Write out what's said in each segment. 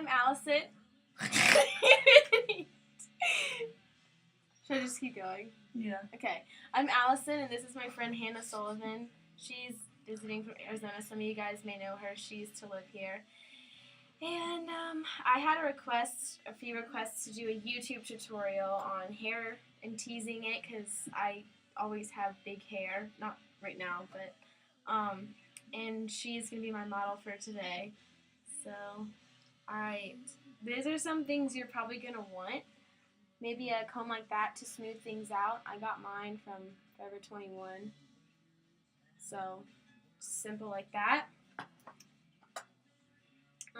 I'm Allison. Should I just keep going? Yeah. Okay. I'm Allison, and this is my friend Hannah Sullivan. She's visiting from Arizona. Some of you guys may know her. She used to live here. And I had a few requests to do a YouTube tutorial on hair and teasing it because I always have big hair. Not right now, but and she's going to be my model for today. So, alright. These are some things you're probably going to want. Maybe a comb like that to smooth things out. I got mine from Forever 21. So, simple like that.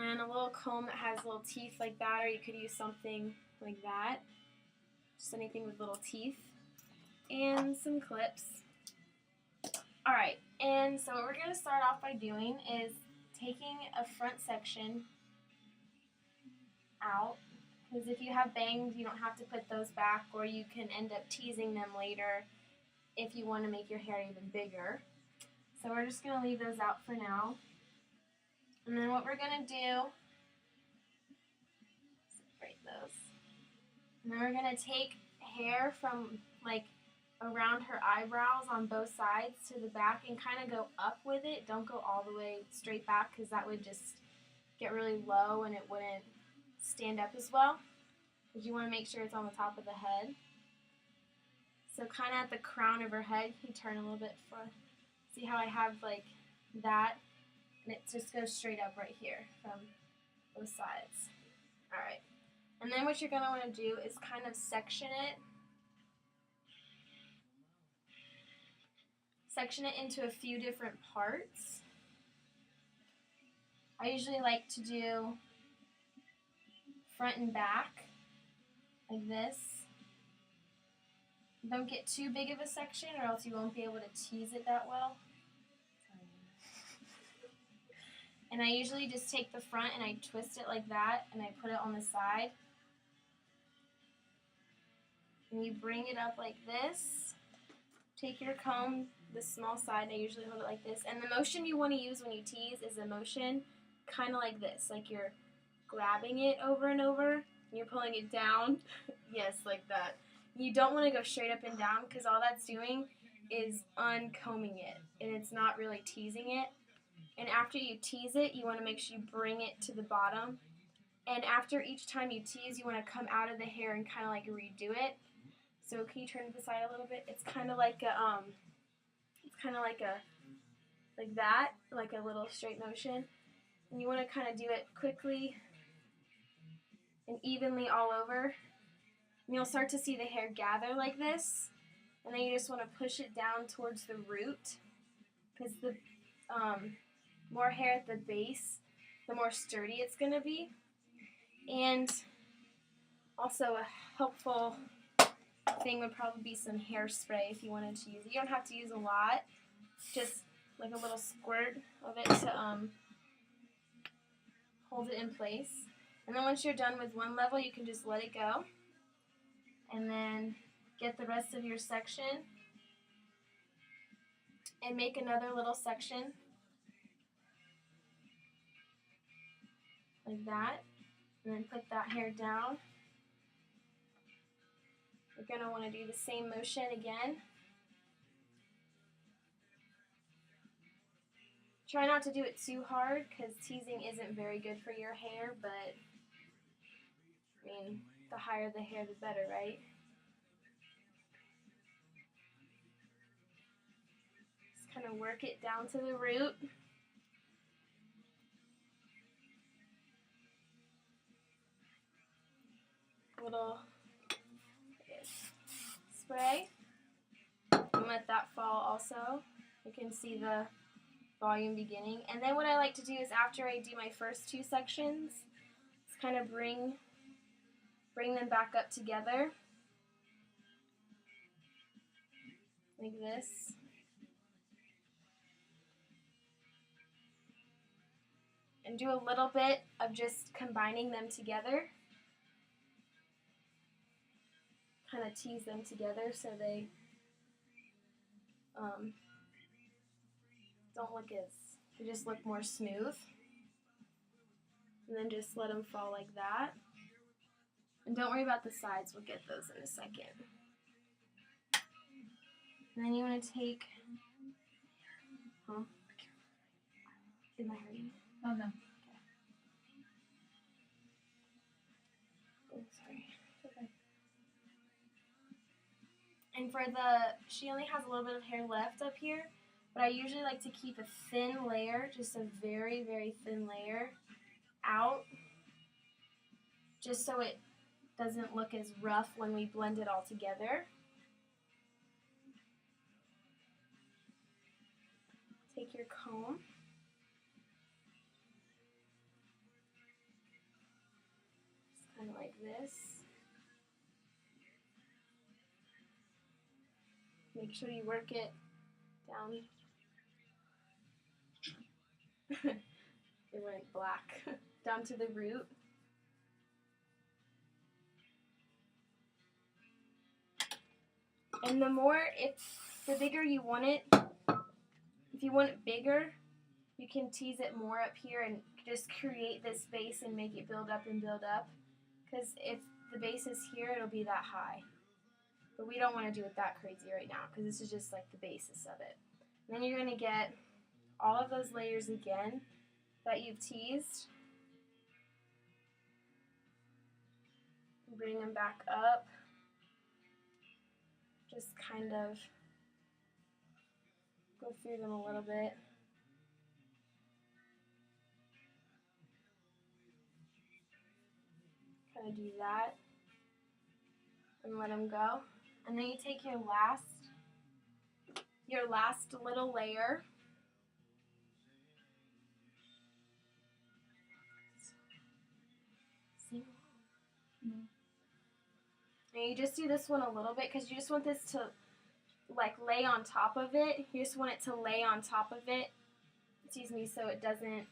And a little comb that has little teeth like that, or you could use something like that. Just anything with little teeth. And some clips. Alright, and so what we're going to start off by doing is taking a front section out. Because if you have bangs, you don't have to put those back, or you can end up teasing them later if you want to make your hair even bigger. So we're just going to leave those out for now. And then what we're going to do, separate those. And then we're going to take hair from like around her eyebrows on both sides to the back and kind of go up with it. Don't go all the way straight back because that would just get really low and it wouldn't stand up as well. Because you want to make sure it's on the top of the head. So kind of at the crown of her head, you turn a little bit for, see how I have like that? And it just goes straight up right here from both sides. Alright. And then what you're going to want to do is kind of section it. Section it into a few different parts. I usually like to do front and back, like this. Don't get too big of a section or else you won't be able to tease it that well. And I usually just take the front and I twist it like that and I put it on the side. And you bring it up like this. Take your comb, the small side, and I usually hold it like this. And the motion you want to use when you tease is a motion kind of like this. Like you're grabbing it over and over and you're pulling it down. Yes, like that. You don't want to go straight up and down because all that's doing is uncombing it. And it's not really teasing it. And after you tease it, you want to make sure you bring it to the bottom. And after each time you tease, you want to come out of the hair and kind of like redo it. So can you turn to the side a little bit? It's kind of like a, like that, like a little straight motion. And you want to kind of do it quickly and evenly all over. And you'll start to see the hair gather like this. And then you just want to push it down towards the root. Because the more hair at the base, the more sturdy it's going to be. And also a helpful thing would probably be some hairspray if you wanted to use it. You don't have to use a lot, just like a little squirt of it to hold it in place. And then once you're done with one level, you can just let it go. And then get the rest of your section and make another little section like that. And then put that hair down. You're going to want to do the same motion again. Try not to do it too hard because teasing isn't very good for your hair, but I mean, the higher the hair, the better, right? Just kind of work it down to the root. Little spray. And let that fall also. You can see the volume beginning. And then what I like to do is after I do my first two sections, just kind of bring them back up together. Like this. And do a little bit of just combining them together. Kind of tease them together so they don't look as, they just look more smooth. And then just let them fall like that. And don't worry about the sides, we'll get those in a second. And then you want to take, Am I hurting? Oh no. Oh, sorry. Okay. And for she only has a little bit of hair left up here, but I usually like to keep a thin layer, just a very, very thin layer out, just so it doesn't look as rough when we blend it all together. Take your comb. Just kind of like this. Make sure you work it down. It went black. Down to the root. And the bigger you want it, if you want it bigger, you can tease it more up here and just create this base and make it build up and build up. Because if the base is here, it'll be that high. But we don't want to do it that crazy right now because this is just like the basis of it. And then you're going to get all of those layers again that you've teased. Bring them back up. Just kind of go through them a little bit. Kind of do that and let them go. And then you take your last little layer. See? No. And you just do this one a little bit because you just want this to like lay on top of it. You just want it to lay on top of it, excuse me, so it doesn't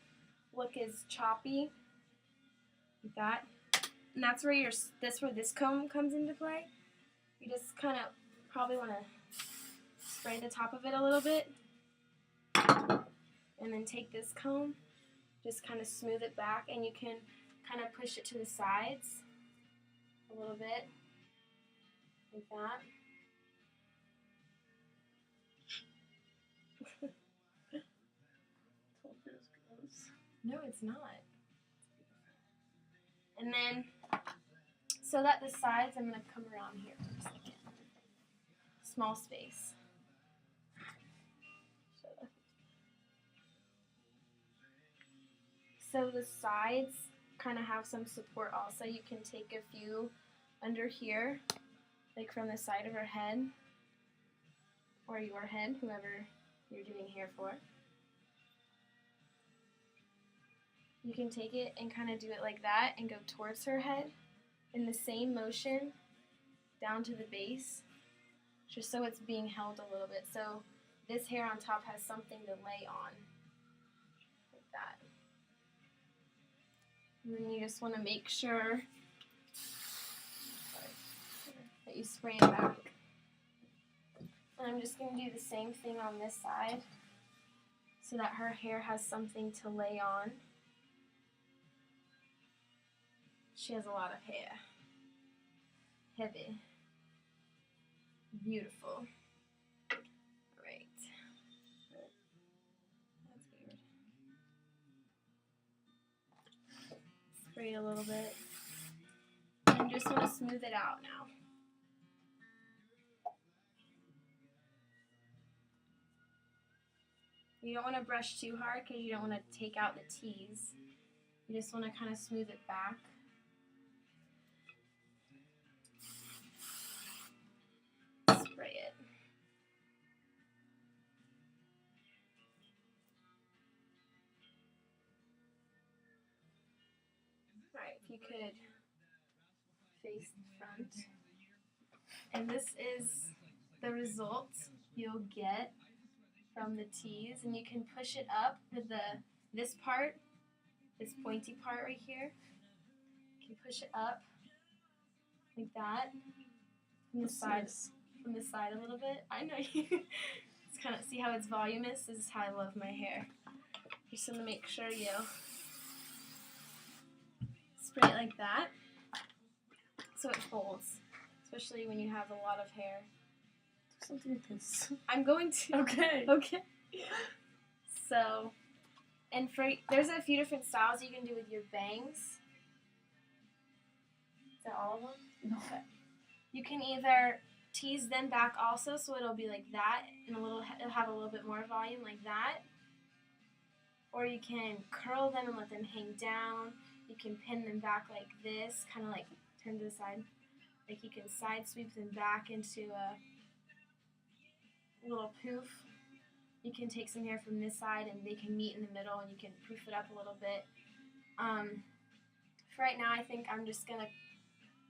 look as choppy. Like that. And that's where this comb comes into play. You just kind of probably want to spray the top of it a little bit. And then take this comb, just kind of smooth it back, and you can kind of push it to the sides a little bit. Like that. No, it's not. And then, so that the sides, I'm going to come around here for a second. Small space. So the sides kind of have some support also. You can take a few under here, like from the side of her head, or your head, whoever you're doing hair for. You can take it and kind of do it like that and go towards her head in the same motion down to the base, just so it's being held a little bit. So this hair on top has something to lay on, like that. And then you just want to make sure that you spray it back. And I'm just going to do the same thing on this side so that her hair has something to lay on. She has a lot of hair. Heavy. Beautiful. Right. That's weird. Spray it a little bit. And just want to smooth it out now. You don't want to brush too hard because you don't want to take out the tease. You just want to kind of smooth it back. Spray it. Alright, if you could face the front. And this is the result you'll get from the tease, and you can push it up with this part, this pointy part right here. You can push it up like that from the side, a little bit. I know you. Just kind of see how it's voluminous. This is how I love my hair. Just want to make sure you spray it like that so it folds, especially when you have a lot of hair. Do something with this. I'm going to. Okay. Okay. So, and there's a few different styles you can do with your bangs. Is that all of them? No. Okay. You can either tease them back also, so it'll be like that, and it'll have a little bit more volume like that. Or you can curl them and let them hang down. You can pin them back like this, kind of like turn to the side. Like you can side sweep them back into a little poof. You can take some hair from this side and they can meet in the middle and you can poof it up a little bit. For right now, I think I'm just going to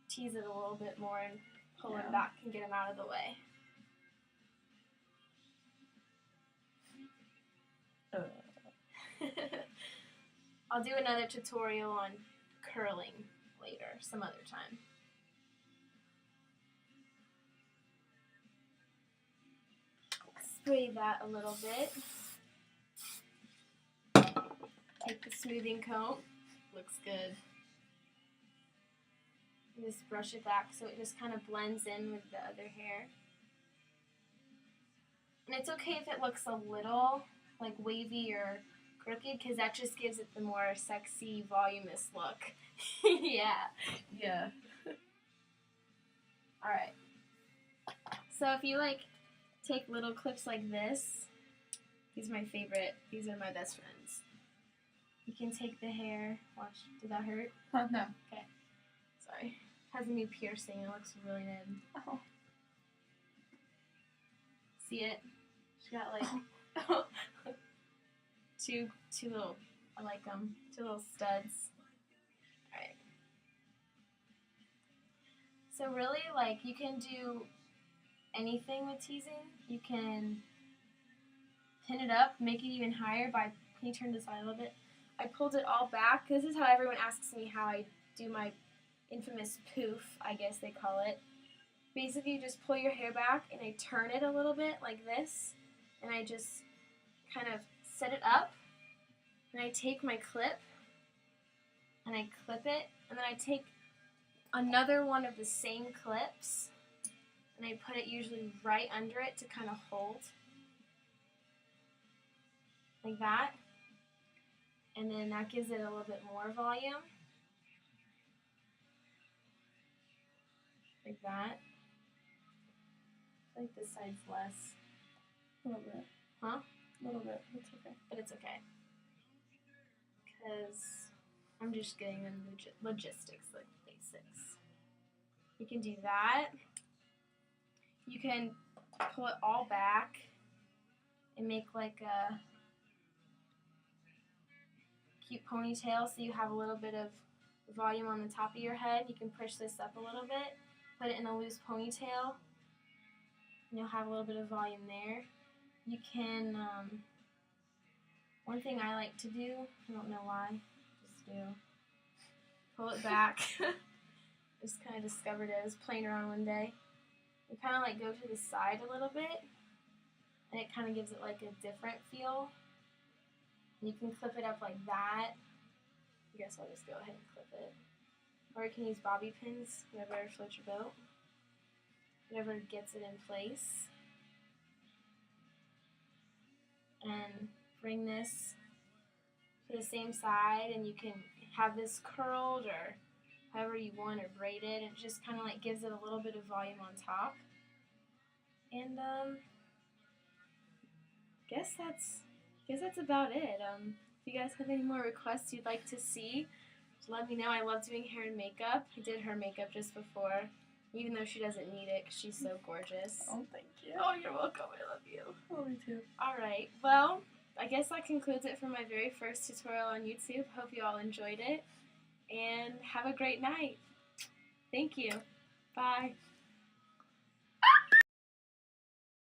tease it a little bit more and pull them back and get them out of the way. I'll do another tutorial on curling later, some other time. Spray that a little bit. Take the smoothing comb. Looks good. And just brush it back so it just kind of blends in with the other hair. And it's okay if it looks a little like wavy or crooked, because that just gives it the more sexy, voluminous look. Yeah. Alright. So if you like take little clips like this, these are my favorite, these are my best friends. You can take the hair, watch, did that hurt? No. Okay. Sorry. Has a new piercing, it looks really good. Oh. See it? She got like two little, I like them, 2 little studs. Alright. So really, like, you can do anything with teasing. You can pin it up, make it even higher by, can you turn this side a little bit? I pulled it all back. This is how everyone asks me how I do my infamous poof, I guess they call it. Basically, you just pull your hair back and I turn it a little bit like this, and I just kind of set it up, and I take my clip and I clip it, and then I take another one of the same clips and I put it usually right under it to kind of hold, like that, and then that gives it a little bit more volume, like that. I think this side's less. A little bit. Huh? A little bit. It's okay. But it's okay. Because I'm just getting the logistics, like basics. You can do that. You can pull it all back and make like a cute ponytail so you have a little bit of volume on the top of your head. You can push this up a little bit, put it in a loose ponytail, and you'll have a little bit of volume there. You can, one thing I like to do, I don't know why, just do, pull it back. Just kind of discovered it. I was playing around one day. You kind of like go to the side a little bit, and it kind of gives it like a different feel. And you can clip it up like that. I guess I'll just go ahead and clip it. Or you can use bobby pins, whatever floats your boat. Whatever gets it in place. And bring this to the same side, and you can have this curled or however you want, or braided. It just kind of like gives it a little bit of volume on top. And guess that's about it. If you guys have any more requests you'd like to see, just let me know. I love doing hair and makeup. I did her makeup just before, even though she doesn't need it because she's so gorgeous. Oh, thank you. Oh, you're welcome. I love you. Oh, me too. Alright, well, I guess that concludes it for my very first tutorial on YouTube. Hope you all enjoyed it, and have a great night. Thank you. Bye.